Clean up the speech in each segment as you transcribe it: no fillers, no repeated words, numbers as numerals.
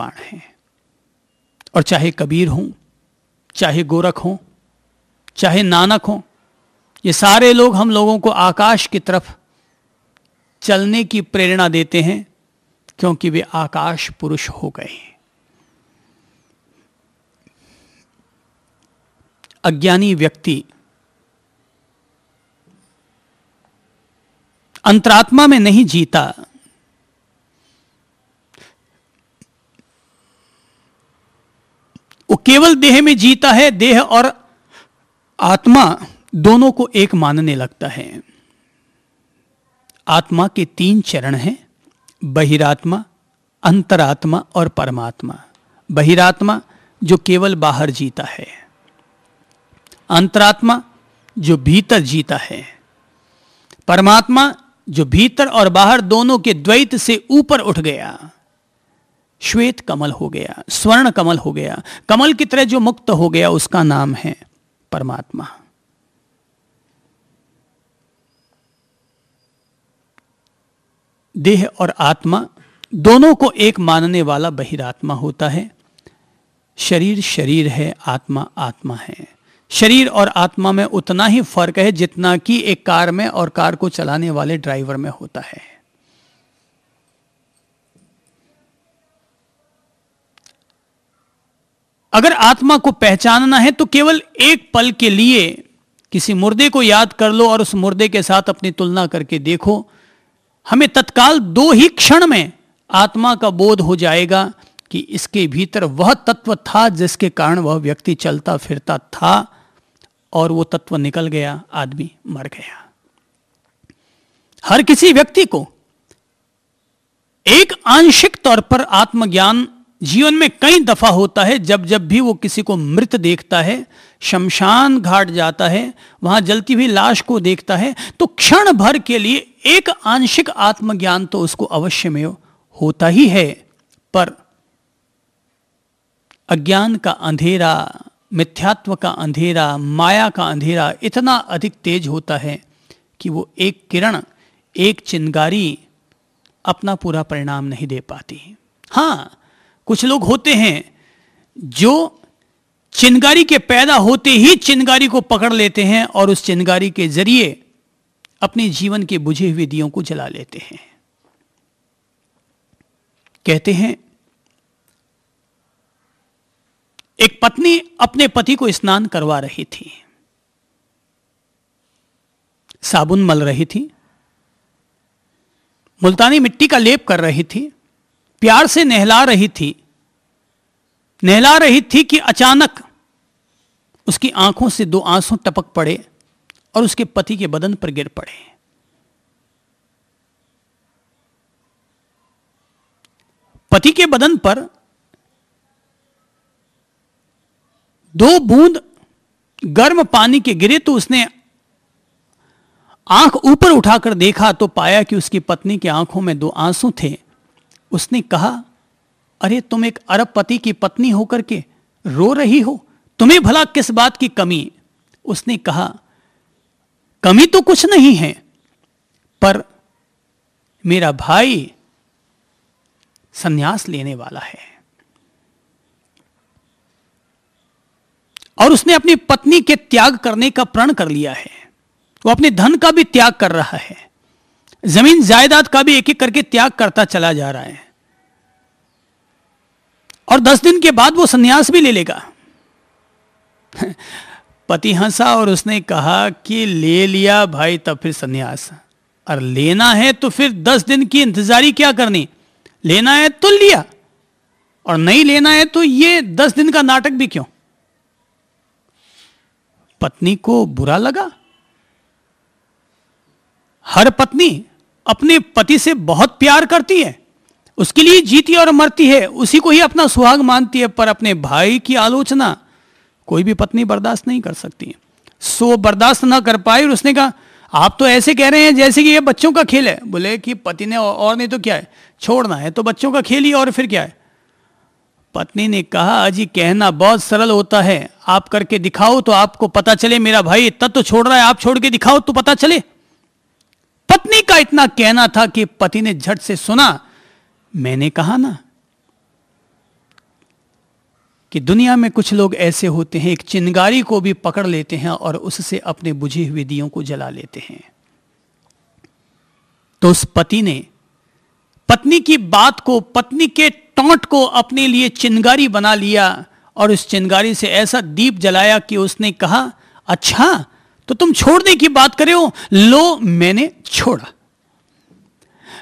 बाण हैं। और चाहे कबीर हों, चाहे गोरख हों, चाहे नानक हों, ये सारे लोग हम लोगों को आकाश की तरफ चलने की प्रेरणा देते हैं, क्योंकि वे आकाश पुरुष हो गए हैं। अज्ञानी व्यक्ति अंतरात्मा में नहीं जीता, वो केवल देह में जीता है। देह और आत्मा दोनों को एक मानने लगता है। आत्मा के 3 चरण हैं, बहिरात्मा, अंतरात्मा और परमात्मा। बहिरात्मा जो केवल बाहर जीता है, अंतरात्मा जो भीतर जीता है, परमात्मा जो भीतर और बाहर दोनों के द्वैत से ऊपर उठ गया, श्वेत कमल हो गया, स्वर्ण कमल हो गया, कमल की तरह जो मुक्त हो गया, उसका नाम है परमात्मा। देह और आत्मा दोनों को एक मानने वाला बहिरात्मा होता है। शरीर शरीर है, आत्मा आत्मा है। शरीर और आत्मा में उतना ही फर्क है जितना कि एक कार में और कार को चलाने वाले ड्राइवर में होता है। अगर आत्मा को पहचानना है तो केवल एक पल के लिए किसी मुर्दे को याद कर लो और उस मुर्दे के साथ अपनी तुलना करके देखो। हमें तत्काल 2 ही क्षण में आत्मा का बोध हो जाएगा कि इसके भीतर वह तत्व था जिसके कारण वह व्यक्ति चलता फिरता था, और वो तत्व निकल गया, आदमी मर गया। हर किसी व्यक्ति को एक आंशिक तौर पर आत्मज्ञान जीवन में कई दफा होता है। जब जब भी वो किसी को मृत देखता है, शमशान घाट जाता है, वहां जलती हुई लाश को देखता है, तो क्षण भर के लिए एक आंशिक आत्मज्ञान तो उसको अवश्य में होता ही है। पर अज्ञान का अंधेरा, मिथ्यात्व का अंधेरा, माया का अंधेरा इतना अधिक तेज होता है कि वो एक किरण, एक चिंगारी अपना पूरा परिणाम नहीं दे पाती। हाँ, कुछ लोग होते हैं जो चिंगारी के पैदा होते ही चिंगारी को पकड़ लेते हैं और उस चिंगारी के जरिए अपने जीवन के बुझे हुए दियों को जला लेते हैं। कहते हैं एक पत्नी अपने पति को स्नान करवा रही थी, साबुन मल रही थी, मुल्तानी मिट्टी का लेप कर रही थी, प्यार से नहला रही थी कि अचानक उसकी आंखों से 2 आंसू टपक पड़े और उसके पति के बदन पर गिर पड़े। पति के बदन पर 2 बूंद गर्म पानी के गिरे तो उसने आंख ऊपर उठाकर देखा तो पाया कि उसकी पत्नी की आंखों में 2 आंसू थे। उसने कहा, अरे तुम एक अरबपति की पत्नी होकर के रो रही हो, तुम्हें भला किस बात की कमी? उसने कहा, कमी तो कुछ नहीं है, पर मेरा भाई संन्यास लेने वाला है और उसने अपनी पत्नी के त्याग करने का प्रण कर लिया है। वो अपने धन का भी त्याग कर रहा है, जमीन जायदाद का भी एक एक करके त्याग करता चला जा रहा है, और 10 दिन के बाद वो संन्यास भी ले लेगा। पति हंसा और उसने कहा कि ले लिया भाई तब फिर संन्यास, और लेना है तो फिर 10 दिन की इंतजारी क्या करनी? लेना है तो लिया, और नहीं लेना है तो ये 10 दिन का नाटक भी क्यों? पत्नी को बुरा लगा। हर पत्नी अपने पति से बहुत प्यार करती है, उसके लिए जीती और मरती है, उसी को ही अपना सुहाग मानती है, पर अपने भाई की आलोचना कोई भी पत्नी बर्दाश्त नहीं कर सकती। सो बर्दाश्त ना कर पाई और उसने कहा, आप तो ऐसे कह रहे हैं जैसे कि ये बच्चों का खेल है। बोले कि पति ने और नहीं तो क्या है, छोड़ना है तो बच्चों का खेल ही, और फिर क्या है? पत्नी ने कहा, अजी कहना बहुत सरल होता है, आप करके दिखाओ तो आपको पता चले। मेरा भाई इतना तो छोड़ रहा है, आप छोड़ के दिखाओ तो पता चले। पत्नी का इतना कहना था कि पति ने झट से सुना। मैंने कहा ना, कि दुनिया में कुछ लोग ऐसे होते हैं, एक चिंगारी को भी पकड़ लेते हैं और उससे अपने बुझे हुए दियों को जला लेते हैं। तो उस पति ने पत्नी की बात को, पत्नी के टॉन्ट को अपने लिए चिंगारी बना लिया और उस चिंगारी से ऐसा दीप जलाया कि उसने कहा, अच्छा तो तुम छोड़ने की बात करे हो, लो मैंने छोड़ा,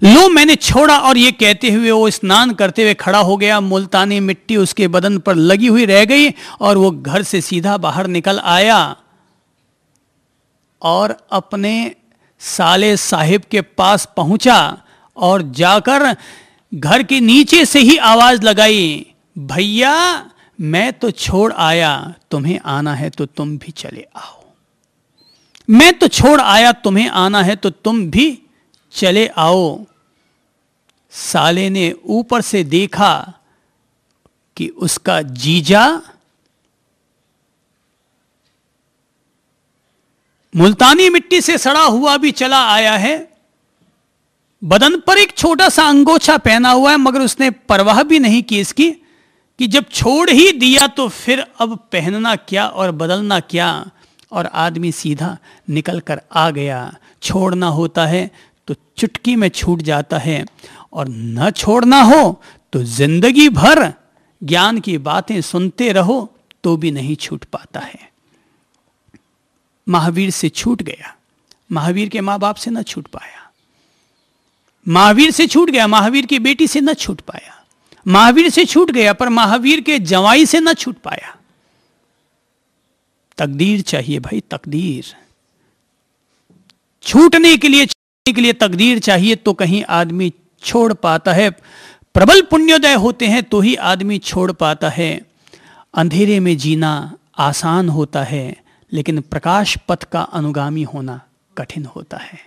लो मैंने छोड़ा। और ये कहते हुए वो स्नान करते हुए खड़ा हो गया, मुल्तानी मिट्टी उसके बदन पर लगी हुई रह गई और वो घर से सीधा बाहर निकल आया और अपने साले साहिब के पास पहुंचा और जाकर घर के नीचे से ही आवाज लगाई, भैया मैं तो छोड़ आया, तुम्हें आना है तो तुम भी चले आओ। मैं तो छोड़ आया, तुम्हें आना है तो तुम भी चले आओ। साले ने ऊपर से देखा कि उसका जीजा मुल्तानी मिट्टी से सड़ा हुआ भी चला आया है, बदन पर एक छोटा सा अंगोछा पहना हुआ है, मगर उसने परवाह भी नहीं की इसकी कि जब छोड़ ही दिया तो फिर अब पहनना क्या और बदलना क्या। और आदमी सीधा निकल कर आ गया। छोड़ना होता है तो चुटकी में छूट जाता है और न छोड़ना हो तो जिंदगी भर ज्ञान की बातें सुनते रहो तो भी नहीं छूट पाता है। महावीर से छूट गया, महावीर के मां बाप से न छूट पाया, महावीर से छूट गया, महावीर की बेटी से न छूट पाया, महावीर से छूट गया पर महावीर के जवाई से न छूट पाया। तकदीर चाहिए भाई, तकदीर। छूटने के लिए तकदीर चाहिए तो कहीं आदमी छोड़ पाता है। प्रबल पुण्योदय होते हैं तो ही आदमी छोड़ पाता है। अंधेरे में जीना आसान होता है लेकिन प्रकाश पथ का अनुगामी होना कठिन होता है।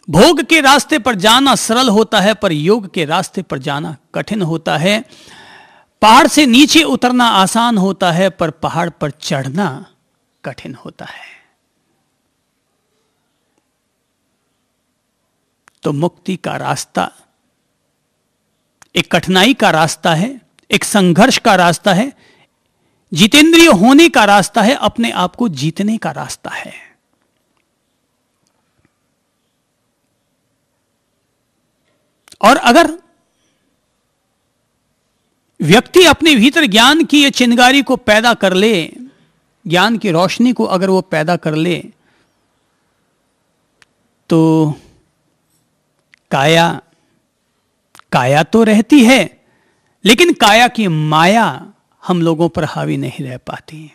भोग के रास्ते पर जाना सरल होता है पर योग के रास्ते पर जाना कठिन होता है। पहाड़ से नीचे उतरना आसान होता है पर पहाड़ पर चढ़ना कठिन होता है। तो मुक्ति का रास्ता एक कठिनाई का रास्ता है, एक संघर्ष का रास्ता है, जितेंद्रिय होने का रास्ता है, अपने आप को जीतने का रास्ता है। और अगर व्यक्ति अपने भीतर ज्ञान की ये चिंगारी को पैदा कर ले, ज्ञान की रोशनी को अगर वो पैदा कर ले, तो काया तो रहती है लेकिन काया की माया हम लोगों पर हावी नहीं रह पाती।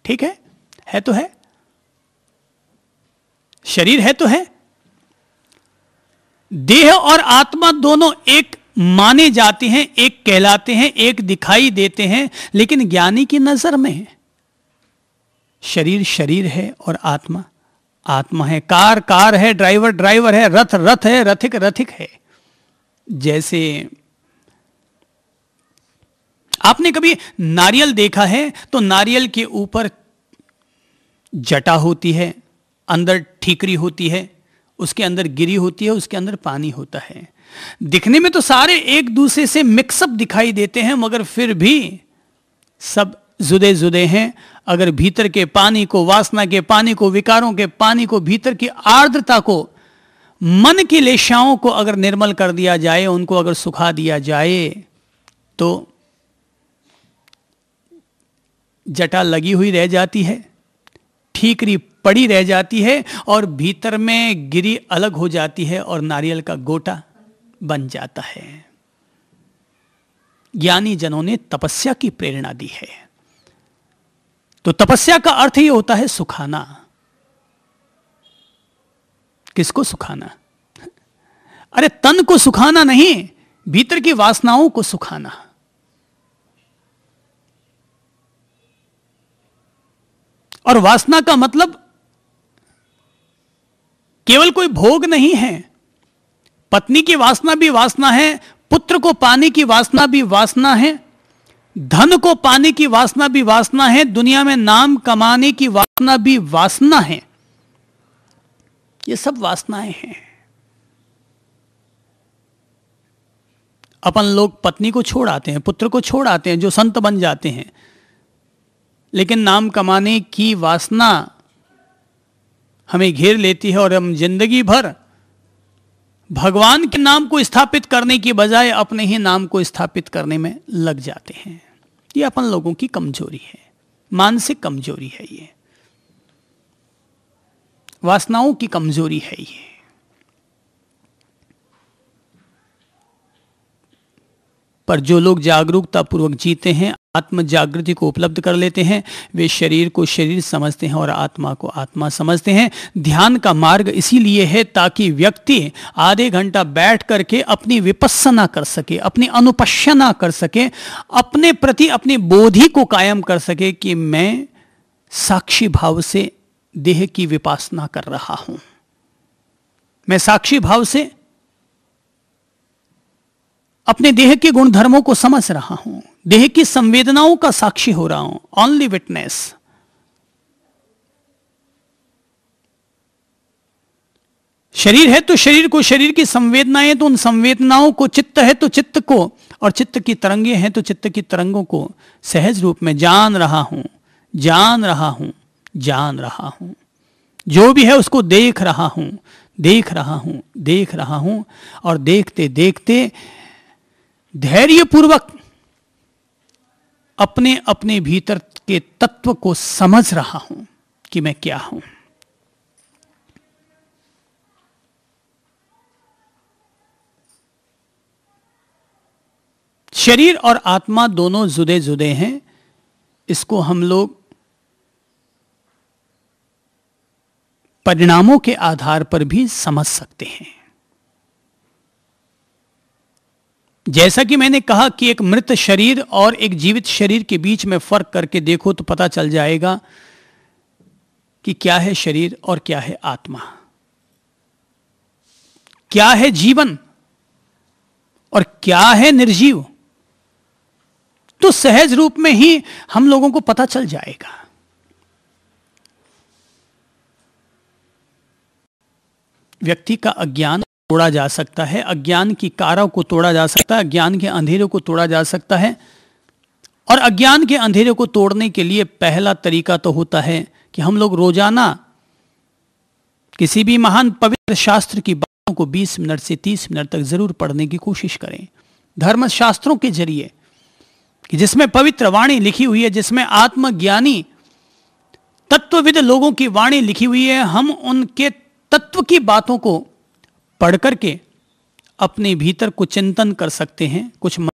ठीक है तो है, शरीर है तो है, देह और आत्मा दोनों एक माने जाते हैं, एक कहलाते हैं, एक दिखाई देते हैं, लेकिन ज्ञानी की नजर में शरीर शरीर है और आत्मा आत्मा है, कार है, ड्राइवर ड्राइवर है, रथ रथ है, रथिक रथिक है। जैसे आपने कभी नारियल देखा है तो नारियल के ऊपर जटा होती है, अंदर ठीकरी होती है, उसके अंदर गिरी होती है, उसके अंदर पानी होता है। दिखने में तो सारे एक दूसरे से मिक्सअप दिखाई देते हैं मगर फिर भी सब जुदे जुदे हैं। अगर भीतर के पानी को, वासना के पानी को, विकारों के पानी को, भीतर की आर्द्रता को, मन की लेशाओं को अगर निर्मल कर दिया जाए, उनको अगर सुखा दिया जाए तो जटा लगी हुई रह जाती है, ठीकरी पड़ी रह जाती है और भीतर में गिरी अलग हो जाती है और नारियल का गोटा बन जाता है। ज्ञानी जनों ने तपस्या की प्रेरणा दी है। तो तपस्या का अर्थ ही होता है सुखाना। किसको सुखाना? अरे तन को सुखाना नहीं, भीतर की वासनाओं को सुखाना। और वासना का मतलब केवल कोई भोग नहीं है। पत्नी की वासना भी वासना है, पुत्र को पाने की वासना भी वासना है, धन को पाने की वासना भी वासना है, दुनिया में नाम कमाने की वासना भी वासना है। ये सब वासनाएं हैं। अपन लोग पत्नी को छोड़ आते हैं, पुत्र को छोड़ आते हैं, जो संत बन जाते हैं, लेकिन नाम कमाने की वासना हमें घेर लेती है और हम जिंदगी भर भगवान के नाम को स्थापित करने की बजाय अपने ही नाम को स्थापित करने में लग जाते हैं। ये अपन लोगों की कमजोरी है, मानसिक कमजोरी है, ये वासनाओं की कमजोरी है ये। पर जो लोग जागरूकता पूर्वक जीते हैं, आत्म जागृति को उपलब्ध कर लेते हैं, वे शरीर को शरीर समझते हैं और आत्मा को आत्मा समझते हैं। ध्यान का मार्ग इसीलिए है ताकि व्यक्ति आधे घंटा बैठ करके अपनी विपස්සना कर सके, अपनी अनुपश्यना कर सके, अपने प्रति अपनी बोधि को कायम कर सके कि मैं साक्षी भाव से देह की विपासना कर रहा हूं, मैं साक्षी भाव से अपने देह के गुण धर्मों को समझ रहा हूं, देह की संवेदनाओं का साक्षी हो रहा हूं, ओनली विटनेस। शरीर है तो शरीर को, शरीर की संवेदनाएं तो उन संवेदनाओं को, चित्त है तो चित्त को, और चित्त की तरंगे हैं तो चित्त की तरंगों को सहज रूप में जान रहा हूं, जान रहा हूं, जान रहा हूं। जो भी है उसको देख रहा हूं, देख रहा हूं, देख रहा हूं, और देखते देखते धैर्यपूर्वक अपने अपने भीतर के तत्व को समझ रहा हूं कि मैं क्या हूं। शरीर और आत्मा दोनों जुदे जुदे हैं, इसको हम लोग परिणामों के आधार पर भी समझ सकते हैं। जैसा कि मैंने कहा कि एक मृत शरीर और एक जीवित शरीर के बीच में फर्क करके देखो तो पता चल जाएगा कि क्या है शरीर और क्या है आत्मा, क्या है जीवन और क्या है निर्जीव। तो सहज रूप में ही हम लोगों को पता चल जाएगा। व्यक्ति का अज्ञान तोड़ा जा सकता है, अज्ञान की कारों को तोड़ा जा सकता है, अज्ञान के अंधेरे को तोड़ा जा सकता है। और अज्ञान के अंधेरे को तोड़ने के लिए पहला तरीका तो होता है कि हम लोग रोजाना किसी भी महान पवित्र शास्त्र की बातों को 20 मिनट से 30 मिनट तक जरूर पढ़ने की कोशिश करें, धर्म शास्त्रों के जरिए, कि जिसमें पवित्र वाणी लिखी हुई है, जिसमें आत्मज्ञानी तत्वविद लोगों की वाणी लिखी हुई है। हम उनके तत्व की बातों को पढ़ करके अपने भीतर को चिंतन कर सकते हैं, कुछ